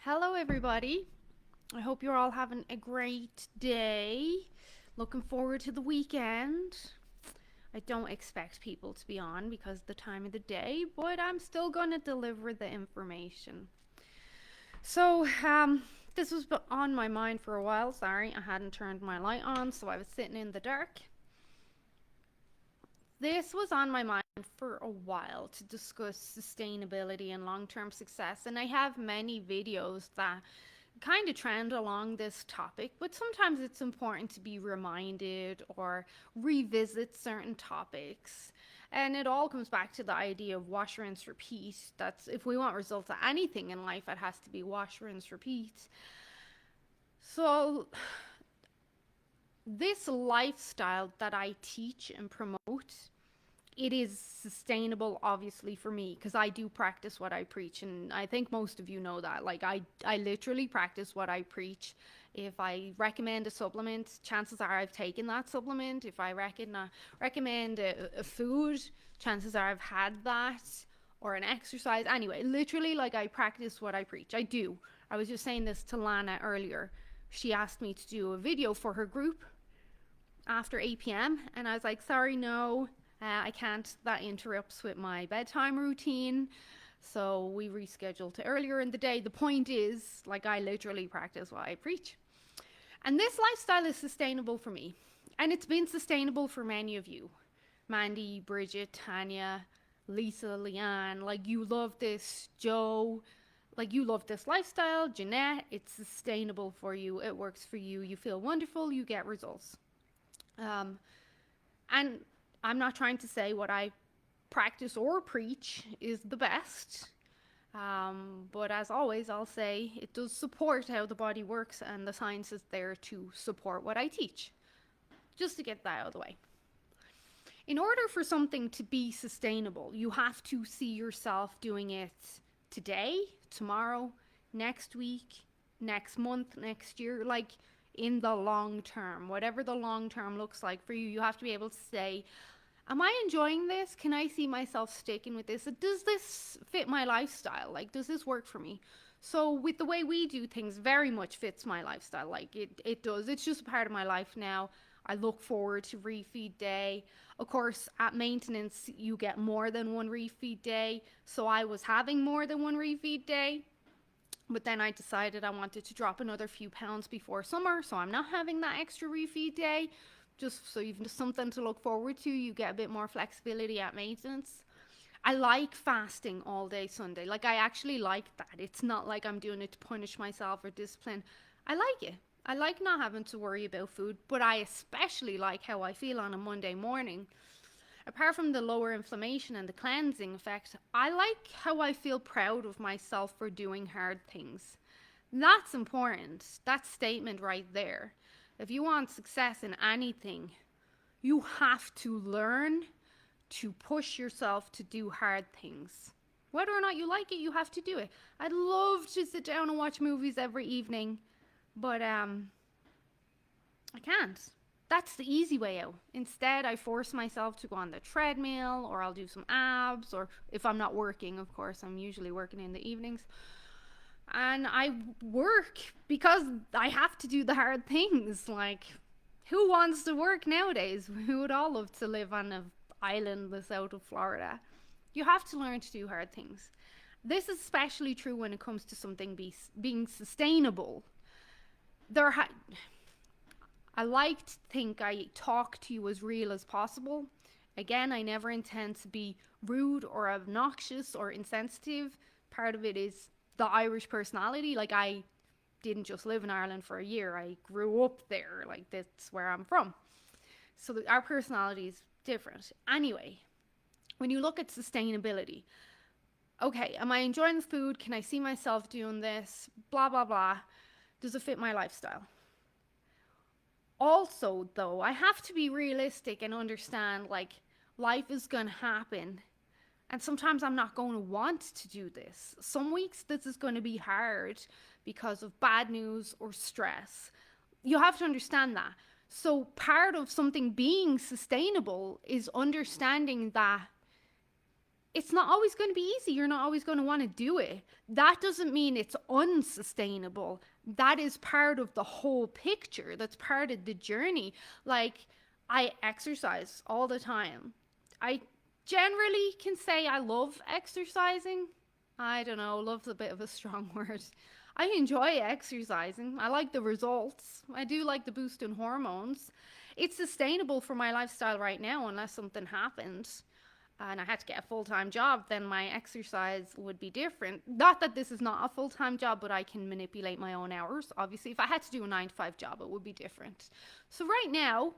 Hello, everybody. I hope you're all having a great day. Looking forward to the weekend. I don't expect people to be on because of the time of the day, but I'm still going to deliver the information. So, this was on my mind for a while. Sorry, I hadn't turned my light on, so I was sitting in the dark. This was on my mind for a while to discuss sustainability and long term success, and I have many videos that kind of trend along this topic, but sometimes it's important to be reminded or revisit certain topics. And it all comes back to the idea of wash, rinse, repeat. That's if we want results at anything in life, it has to be wash, rinse, repeat. So, this lifestyle that I teach and promote, it is sustainable obviously for me because I do practice what I preach, and I think most of you know that. Like I literally practice what I preach. If I recommend a supplement, chances are I've taken that supplement. If I recommend a food, chances are I've had that, or an exercise. Anyway, literally, like, I practice what I preach. I do. I was just saying this to Lana earlier. She asked me to do a video for her group after 8 p.m. and I was like, sorry, no, I can't. That interrupts with my bedtime routine. So we rescheduled to earlier in the day. The point is, like, I literally practice what I preach. And this lifestyle is sustainable for me. And it's been sustainable for many of you. Mandy, Bridget, Tanya, Lisa, Leanne. Like, you love this. Joe. Like, you love this lifestyle. Jeanette, it's sustainable for you. It works for you. You feel wonderful. You get results. Um, and I'm not trying to say what I practice or preach is the best. But as always, I'll say it does support how the body works, and the science is there to support what I teach. Just to get that out of the way. In order for something to be sustainable, you have to see yourself doing it today, tomorrow, next week, next month, next year. Like, in the long term, whatever the long term looks like for you, you have to be able to say, am I enjoying this? Can I see myself sticking with this? Does this fit my lifestyle? Like, does this work for me? So with the way we do things, very much fits my lifestyle. Like, it does. It's just a part of my life now. I look forward to refeed day. Of course, at maintenance, you get more than one refeed day. So I was having more than one refeed day. But then I decided I wanted to drop another few pounds before summer. So I'm not having that extra refeed day. Just so you've something to look forward to. You get a bit more flexibility at maintenance. I like fasting all day Sunday. Like, I actually like that. It's not like I'm doing it to punish myself or discipline. I like it. I like not having to worry about food, but I especially like how I feel on a Monday morning. Apart from the lower inflammation and the cleansing effect, I like how I feel proud of myself for doing hard things. That's important. That statement right there. If you want success in anything, you have to learn to push yourself to do hard things. Whether or not you like it, you have to do it. I'd love to sit down and watch movies every evening, but I can't. That's the easy way out. Instead, I force myself to go on the treadmill, or I'll do some abs, or if I'm not working, of course, I'm usually working in the evenings. And I work because I have to do the hard things. Like, who wants to work nowadays? We would all love to live on an island the south of Florida. You have to learn to do hard things. This is especially true when it comes to something being sustainable. There, I like to think I talk to you as real as possible. Again, I never intend to be rude or obnoxious or insensitive. Part of it is the Irish personality. Like, I didn't just live in Ireland for a year. I grew up there. Like, that's where I'm from. So our personality is different. Anyway, when you look at sustainability, okay, am I enjoying the food? Can I see myself doing this? Blah, blah, blah. Does it fit my lifestyle? Also, though, I have to be realistic and understand, like, life is going to happen. And sometimes I'm not going to want to do this. Some weeks this is going to be hard because of bad news or stress. You have to understand that. So part of something being sustainable is understanding that it's not always going to be easy. You're not always going to want to do it. That doesn't mean it's unsustainable. That is part of the whole picture. That's part of the journey. Like, I exercise all the time. I generally can say I love exercising. I don't know, love's a bit of a strong word. I enjoy exercising. I like the results. I do like the boost in hormones. It's sustainable for my lifestyle right now unless something happens and I had to get a full-time job, then my exercise would be different. Not that this is not a full-time job, but I can manipulate my own hours. Obviously, if I had to do a 9 to 5 job, it would be different. So right now,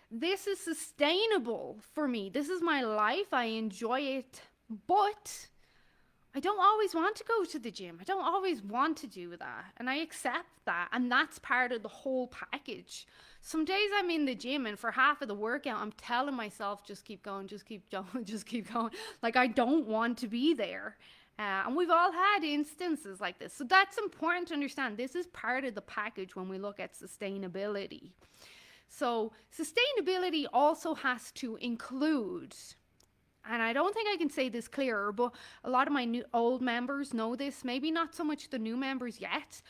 this is sustainable for me. This is my life. I enjoy it, but I don't always want to go to the gym. I don't always want to do that. And I accept that. And that's part of the whole package. Some days I'm in the gym and for half of the workout, I'm telling myself, just keep going, just keep going, just keep going. Like, I don't want to be there. And we've all had instances like this. So that's important to understand. This is part of the package when we look at sustainability. So sustainability also has to include, and I don't think I can say this clearer, but a lot of my old members know this, maybe not so much the new members yet,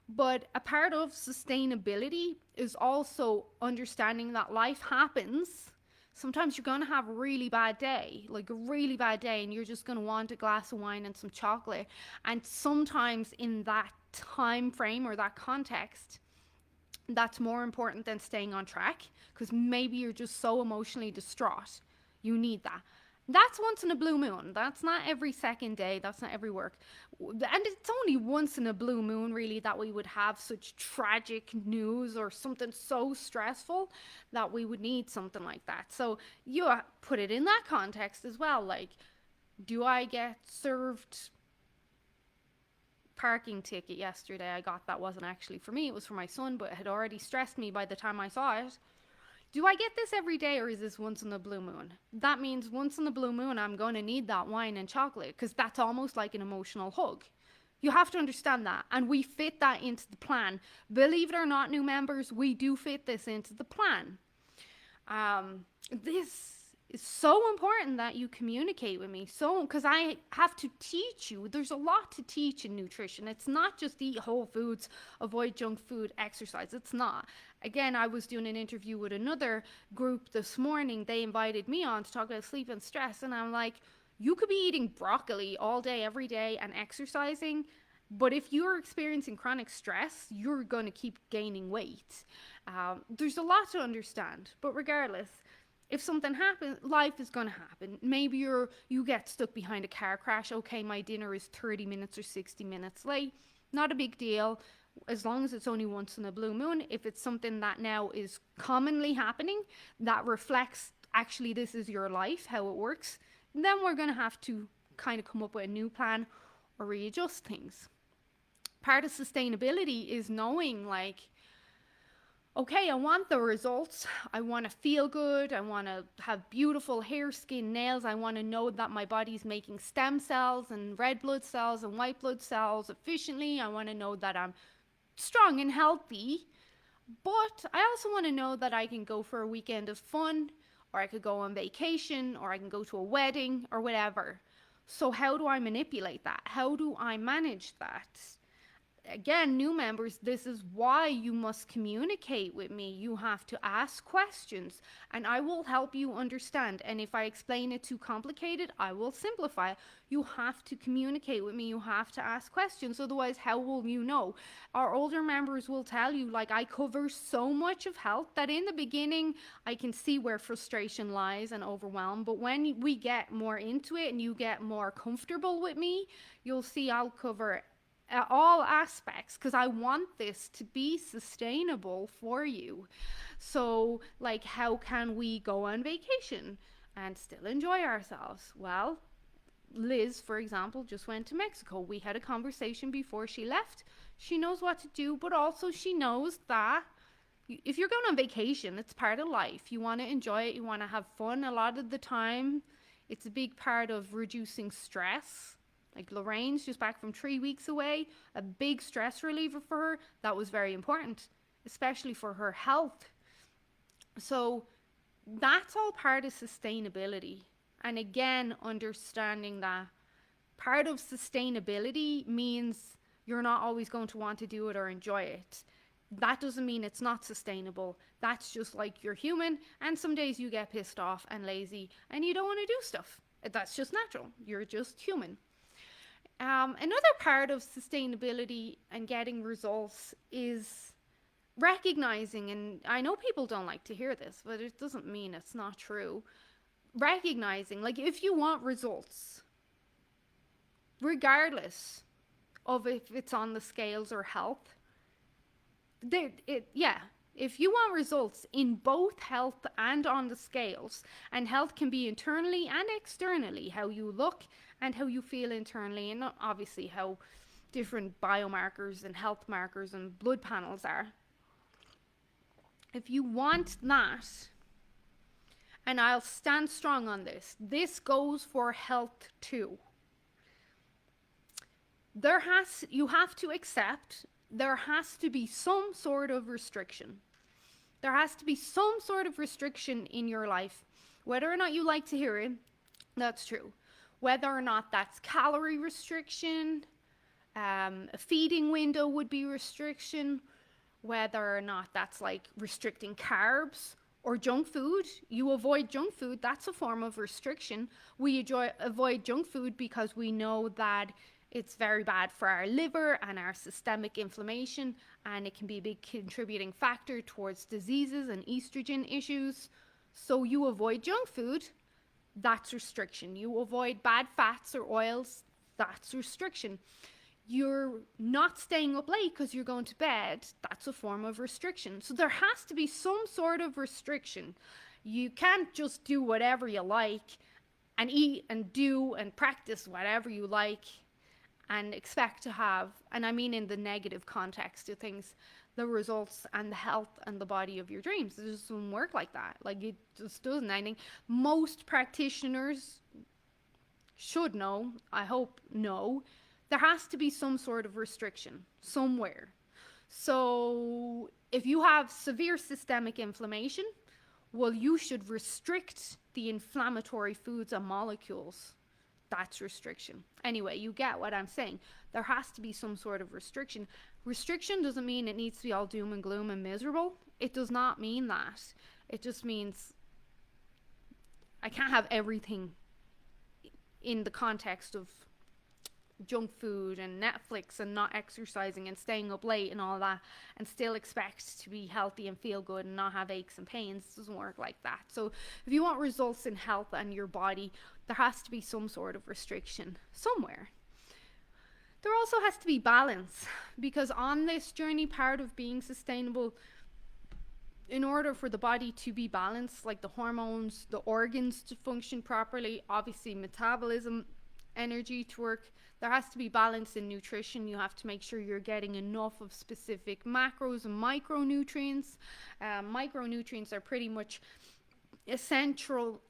but a part of sustainability is also understanding that life happens. Sometimes you're going to have a really bad day, like a really bad day, and you're just going to want a glass of wine and some chocolate. And sometimes in that time frame or that context, that's more important than staying on track, because maybe you're just so emotionally distraught. You need that. That's once in a blue moon. That's not every second day. That's not every work. And it's only once in a blue moon, really, that we would have such tragic news or something so stressful that we would need something like that. So you put it in that context as well. Like, do I get served parking ticket yesterday? I got that wasn't actually for me. It was for my son, but it had already stressed me by the time I saw it. Do I get this every day, or is this once in a blue moon? That means once in a blue moon, I'm going to need that wine and chocolate, because that's almost like an emotional hug. You have to understand that. And we fit that into the plan. Believe it or not, new members, we do fit this into the plan. This is so important that you communicate with me. So, because I have to teach you. There's a lot to teach in nutrition. It's not just eat whole foods, avoid junk food, exercise. It's not. Again, I was doing an interview with another group this morning. They invited me on to talk about sleep and stress. And I'm like, you could be eating broccoli all day, every day, and exercising. But if you're experiencing chronic stress, you're going to keep gaining weight. There's a lot to understand. But regardless, if something happens, life is going to happen. Maybe you get stuck behind a car crash. Okay, my dinner is 30 minutes or 60 minutes late. Not a big deal. As long as it's only once in a blue moon. If it's something that now is commonly happening, that reflects actually this is your life, how it works, then we're going to have to kind of come up with a new plan or readjust things. Part of sustainability is knowing, like, okay, I want the results. I want to feel good. I want to have beautiful hair, skin, nails. I want to know that my body's making stem cells and red blood cells and white blood cells efficiently. I want to know that I'm strong and healthy. But I also want to know that I can go for a weekend of fun, or I could go on vacation, or I can go to a wedding or whatever. So how do I manipulate that? How do I manage that? Again, new members, this is why you must communicate with me. You have to ask questions, and I will help you understand. And if I explain it too complicated, I will simplify it. You have to communicate with me. You have to ask questions. Otherwise, how will you know? Our older members will tell you, like, I cover so much of health that in the beginning, I can see where frustration lies and overwhelm. But when we get more into it and you get more comfortable with me, you'll see I'll cover all aspects, because I want this to be sustainable for you. So, like, how can we go on vacation and still enjoy ourselves? Well, Liz, for example, just went to Mexico. We had a conversation before she left. She knows what to do, but also she knows that if you're going on vacation, it's part of life. You want to enjoy it. You want to have fun. A lot of the time, it's a big part of reducing stress. Like, Lorraine's just back from 3 weeks away, a big stress reliever for her. That was very important, especially for her health. So that's all part of sustainability. And again, understanding that part of sustainability means you're not always going to want to do it or enjoy it. That doesn't mean it's not sustainable. That's just like you're human, and some days you get pissed off and lazy and you don't want to do stuff. That's just natural. You're just human. Another part of sustainability and getting results is recognizing, and I know people don't like to hear this, but it doesn't mean it's not true. Recognizing, like, if you want results, regardless of if it's on the scales or health, if you want results in both health and on the scales, and health can be internally and externally, how you look and how you feel internally, and obviously how different biomarkers and health markers and blood panels are. If you want that, and I'll stand strong on this, this goes for health too. You have to accept there has to be some sort of restriction. There has to be some sort of restriction in your life. Whether or not you like to hear it, that's true. Whether or not that's calorie restriction, a feeding window would be restriction, whether or not that's like restricting carbs or junk food. You avoid junk food, that's a form of restriction. We avoid junk food because we know that it's very bad for our liver and our systemic inflammation, and it can be a big contributing factor towards diseases and estrogen issues. So you avoid junk food, that's restriction. You avoid bad fats or oils, that's restriction. You're not staying up late because you're going to bed, that's a form of restriction. So there has to be some sort of restriction. You can't just do whatever you like and eat and do and practice whatever you like and expect to have, and I mean in the negative context of things, the results and the health and the body of your dreams. It just doesn't work like that. Like, it just doesn't. I think most practitioners should know, I hope know, there has to be some sort of restriction somewhere. So if you have severe systemic inflammation, well, you should restrict the inflammatory foods and molecules. That's restriction. Anyway, you get what I'm saying. There has to be some sort of restriction. Restriction doesn't mean it needs to be all doom and gloom and miserable. It does not mean that. It just means I can't have everything in the context of junk food and Netflix and not exercising and staying up late and all that, and still expect to be healthy and feel good and not have aches and pains. It doesn't work like that. So if you want results in health and your body, there has to be some sort of restriction somewhere. There also has to be balance, because on this journey, part of being sustainable, in order for the body to be balanced, like the hormones, the organs to function properly, obviously metabolism, energy to work, there has to be balance in nutrition. You have to make sure you're getting enough of specific macros and micronutrients. Micronutrients are pretty much essential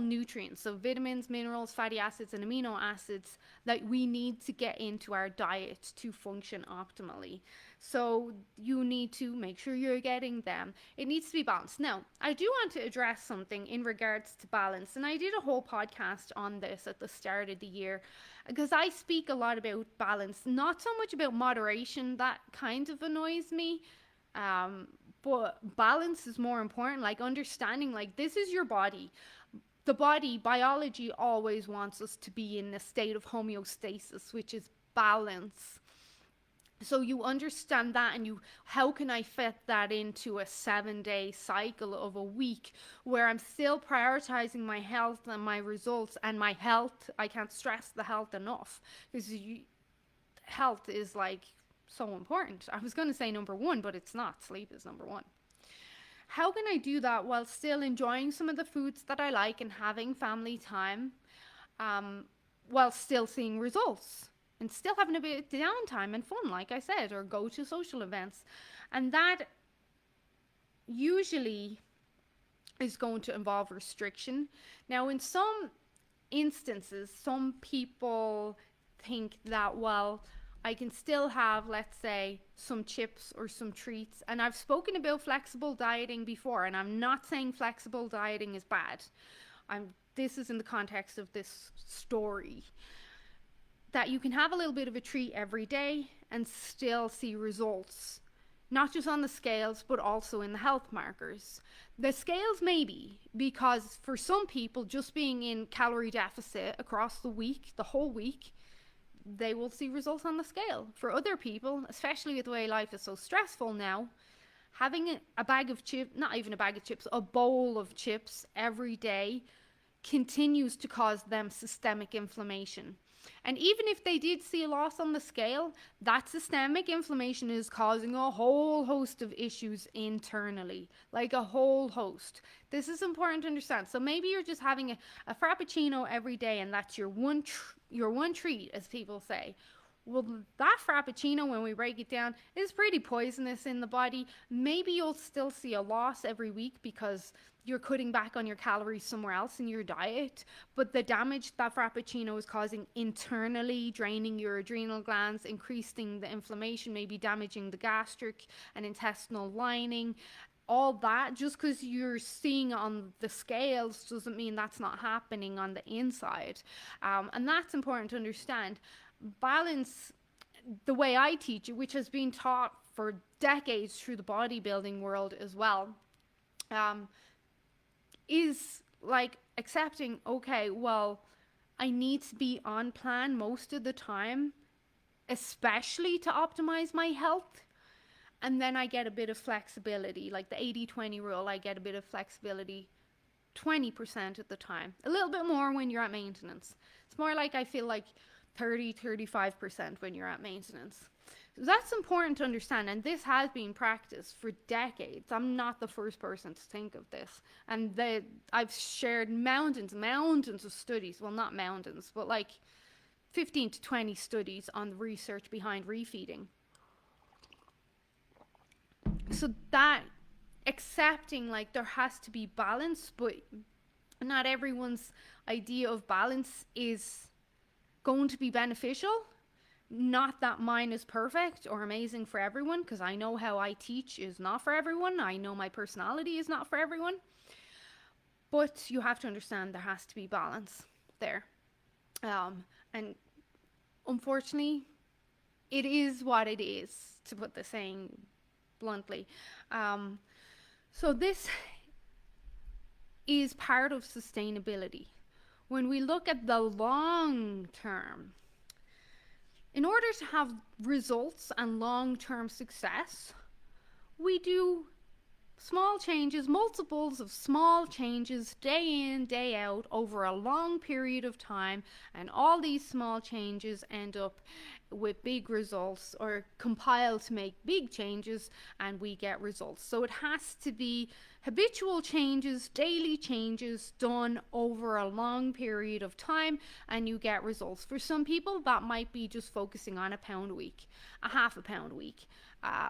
nutrients, so vitamins, minerals, fatty acids, and amino acids that we need to get into our diet to function optimally. So you need to make sure you're getting them. It needs to be balanced. Now, I do want to address something in regards to balance, and I did a whole podcast on this at the start of the year, because I speak a lot about balance, not so much about moderation. That kind of annoys me. But balance is more important, like understanding, like, this is your body. The body, biology always wants us to be in a state of homeostasis, which is balance. So you understand that, and how can I fit that into a 7-day cycle of a week where I'm still prioritizing my health and my results and my health. I can't stress the health enough, because health is like so important. I was going to say number one, but it's not. Sleep is number one. How can I do that while still enjoying some of the foods that I like and having family time, while still seeing results and still having a bit of downtime and fun, like I said, or go to social events? And that usually is going to involve restriction. Now, in some instances, some people think that, well, I can still have, let's say, some chips or some treats. And I've spoken about flexible dieting before, and I'm not saying flexible dieting is bad. This is in the context of this story, that you can have a little bit of a treat every day and still see results, not just on the scales, but also in the health markers. The scales, maybe, because for some people, just being in calorie deficit across the week, the whole week, they will see results on the scale. For other people, especially with the way life is so stressful now, having a bag of chips, not even a bag of chips, a bowl of chips every day continues to cause them systemic inflammation. And even if they did see a loss on the scale, that systemic inflammation is causing a whole host of issues internally, like a whole host. This is important to understand. So maybe you're just having a frappuccino every day, and that's your one treat, as people say. Well, that frappuccino, when we break it down, is pretty poisonous in the body. Maybe you'll still see a loss every week because you're cutting back on your calories somewhere else in your diet, but the damage that frappuccino is causing internally, draining your adrenal glands, increasing the inflammation, maybe damaging the gastric and intestinal lining, all that, just because you're seeing on the scales doesn't mean that's not happening on the inside. And that's important to understand. Balance, the way I teach it, which has been taught for decades through the bodybuilding world as well, is like accepting, okay, well, I need to be on plan most of the time, especially to optimize my health. And then I get a bit of flexibility, like the 80-20 rule. I get a bit of flexibility 20% of the time, a little bit more when you're at maintenance. It's more like I feel like 30-35% when you're at maintenance. So that's important to understand, and this has been practiced for decades. I'm not the first person to think of this, and I've shared mountains of studies, well, not mountains, but like 15 to 20 studies on the research behind refeeding. So that, accepting like there has to be balance, but not everyone's idea of balance is going to be beneficial. Not that mine is perfect or amazing for everyone, because I know how I teach is not for everyone. I know my personality is not for everyone. But you have to understand there has to be balance there. And unfortunately, it is what it is, to put the saying bluntly. So this is part of sustainability. When we look at the long term, in order to have results and long-term success, we do small changes, multiples of small changes, day in, day out, over a long period of time, and all these small changes end up with big results, or compile to make big changes, and we get results. So it has to be habitual changes, daily changes done over a long period of time, and you get results. For some people, that might be just focusing on a pound a week, a half a pound a week.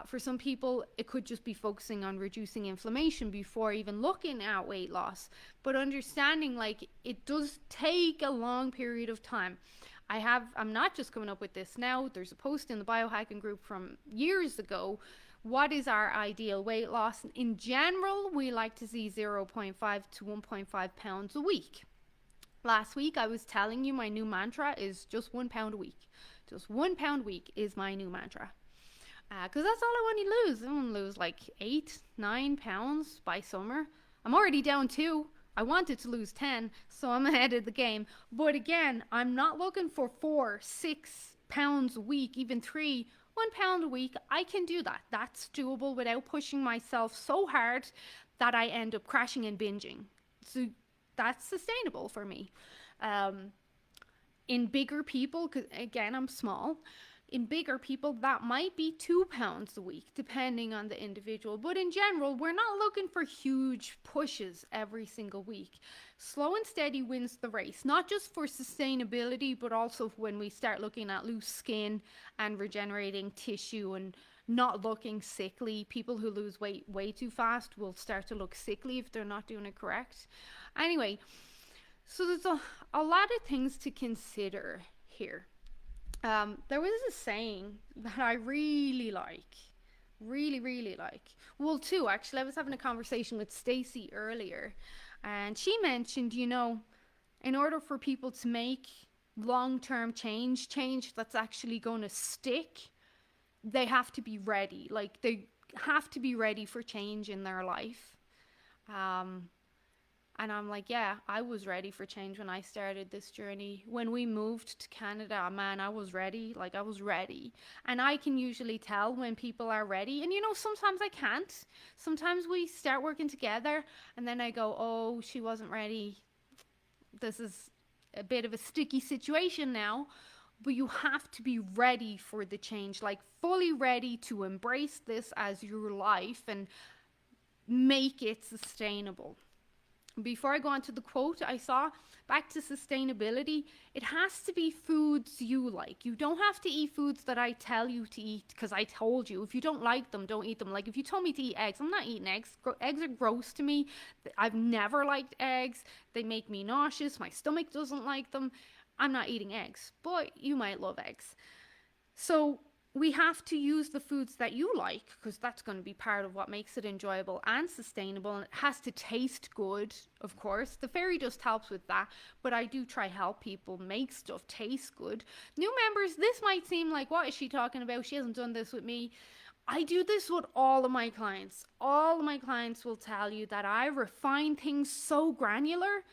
For some people, it could just be focusing on reducing inflammation before even looking at weight loss. But understanding, like, it does take a long period of time. I'm not just coming up with this now. There's a post in the biohacking group from years ago. What is our ideal weight loss? In general, we like to see 0.5 to 1.5 pounds a week. Last week, I was telling you my new mantra is just 1 pound a week. Just 1 pound a week is my new mantra. Because that's all I want to lose. I want to lose like 8-9 pounds by summer. I'm already down 2. I wanted to lose 10, so I'm ahead of the game. But again, I'm not looking for 4-6 pounds a week, even 3. 1 pound a week, I can do that. That's doable without pushing myself so hard that I end up crashing and binging. So that's sustainable for me. In bigger people, because again, I'm small. In bigger people, that might be 2 pounds a week, depending on the individual. But in general, we're not looking for huge pushes every single week. Slow and steady wins the race, not just for sustainability, but also when we start looking at loose skin and regenerating tissue and not looking sickly. People who lose weight way too fast will start to look sickly if they're not doing it correct. Anyway, so there's a lot of things to consider here. There was a saying that I really like. Really, really like. Well, two, actually. I was having a conversation with Stacey earlier. And she mentioned, in order for people to make long-term change that's actually going to stick, they have to be ready. Like, they have to be ready for change in their life. And I'm like, yeah, I was ready for change when I started this journey. When we moved to Canada, man, I was ready. Like, I was ready. And I can usually tell when people are ready. And, sometimes I can't. Sometimes we start working together and then I go, oh, she wasn't ready. This is a bit of a sticky situation now. But you have to be ready for the change, like fully ready to embrace this as your life and make it sustainable. Before I go on to the quote I saw, back to sustainability, it has to be foods you like. You don't have to eat foods that I tell you to eat because I told you. If you don't like them, don't eat them. Like, if you told me to eat eggs, I'm not eating eggs. Eggs are gross to me. I've never liked eggs. They make me nauseous. My stomach doesn't like them. I'm not eating eggs, but you might love eggs. So we have to use the foods that you like, because that's going to be part of what makes it enjoyable and sustainable. And it has to taste good, of course. The fairy dust helps with that, but I do try help people make stuff taste good. New members, this might seem like, what is she talking about? She hasn't done this with me. I do this with all of my clients. All of my clients will tell you that I refine things so granular,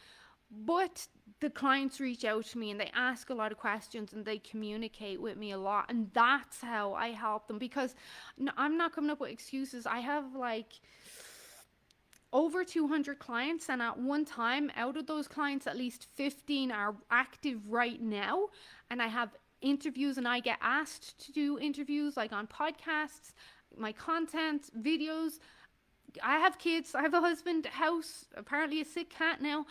but the clients reach out to me and they ask a lot of questions and they communicate with me a lot, and that's how I help them, because I'm not coming up with excuses. I have like over 200 clients, and at one time, out of those clients, at least 15 are active right now, and I have interviews and I get asked to do interviews, like on podcasts, my content, videos. I have kids, I have a husband, a house, apparently a sick cat now.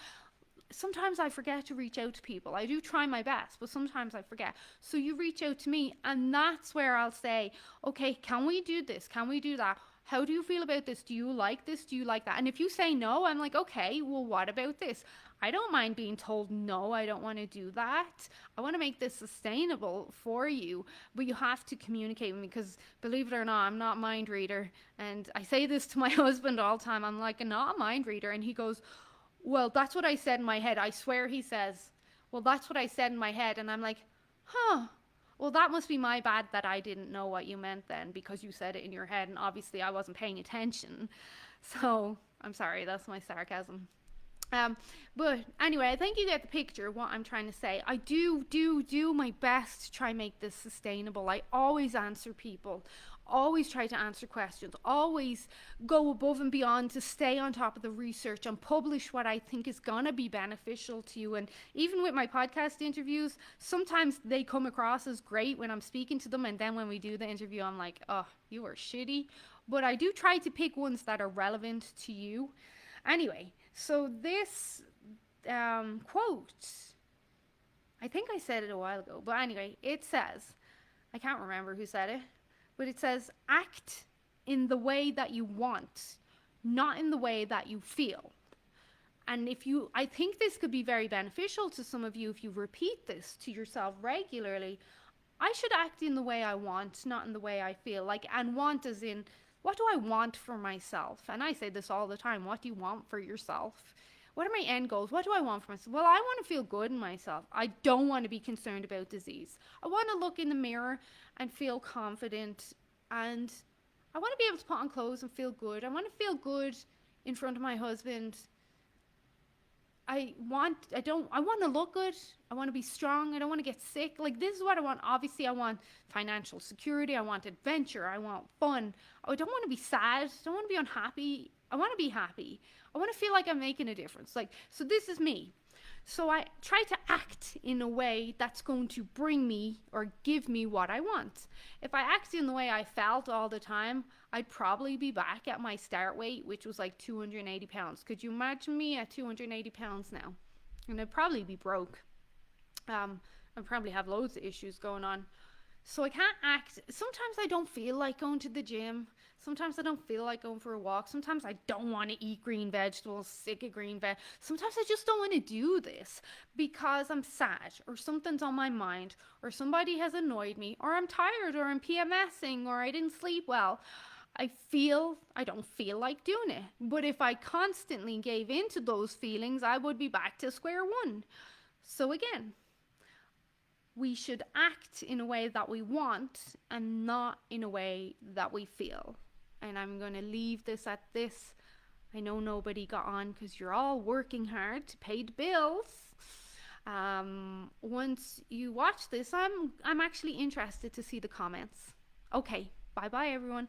Sometimes I forget to reach out to people. I do try my best, but sometimes I forget. So you reach out to me, and that's where I'll say, okay, can we do this? Can we do that? How do you feel about this? Do you like this? Do you like that? And if you say no, I'm like, okay, well, what about this? I don't mind being told, no, I don't want to do that. I want to make this sustainable for you, but you have to communicate with me, because believe it or not, I'm not a mind reader. And I say this to my husband all the time. I'm like, I'm not a mind reader. And he goes, well, that's what I said in my head. I swear he says, well, that's what I said in my head. And I'm like, huh, well, that must be my bad that I didn't know what you meant then, because you said it in your head and obviously I wasn't paying attention. So I'm sorry, that's my sarcasm. But anyway, I think you get the picture of what I'm trying to say. I do my best to try and make this sustainable. I always answer people, always try to answer questions, always go above and beyond to stay on top of the research and publish what I think is gonna be beneficial to you. And even with my podcast interviews, sometimes they come across as great when I'm speaking to them, and then when we do the interview, I'm like, oh, you are shitty. But I do try to pick ones that are relevant to you. Anyway, so this quote, I think I said it a while ago, but anyway, it says, I can't remember who said it, but it says, act in the way that you want, not in the way that you feel. And I think this could be very beneficial to some of you if you repeat this to yourself regularly. I should act in the way I want, not in the way I feel. Like, and want as in, what do I want for myself? And I say this all the time. What do you want for yourself? What are my end goals? What do I want for myself? Well, I want to feel good in myself. I don't want to be concerned about disease. I want to look in the mirror and feel confident, and I want to be able to put on clothes and feel good. I want to feel good in front of my husband. I want to look good. I want to be strong. I don't want to get sick. Like, this is what I want. Obviously, I want financial security. I want adventure. I want fun. I don't want to be sad. I don't want to be unhappy. I want to be happy. I want to feel like I'm making a difference. Like, so this is me. So I try to act in a way that's going to bring me or give me what I want. If I act in the way I felt all the time, I'd probably be back at my start weight, which was like 280 pounds. Could you imagine me at 280 pounds now? And I'd probably be broke. I'd probably have loads of issues going on. So I can't act. Sometimes I don't feel like going to the gym. Sometimes I don't feel like going for a walk. Sometimes I don't want to eat green vegetables, sick of green veg. Sometimes I just don't want to do this because I'm sad, or something's on my mind, or somebody has annoyed me, or I'm tired, or I'm PMSing, or I didn't sleep well. I don't feel like doing it. But if I constantly gave into those feelings, I would be back to square one. So again, we should act in a way that we want and not in a way that we feel. And I'm going to leave this at this. I know nobody got on because you're all working hard to pay the bills. Once you watch this, I'm actually interested to see the comments. Okay, bye bye everyone.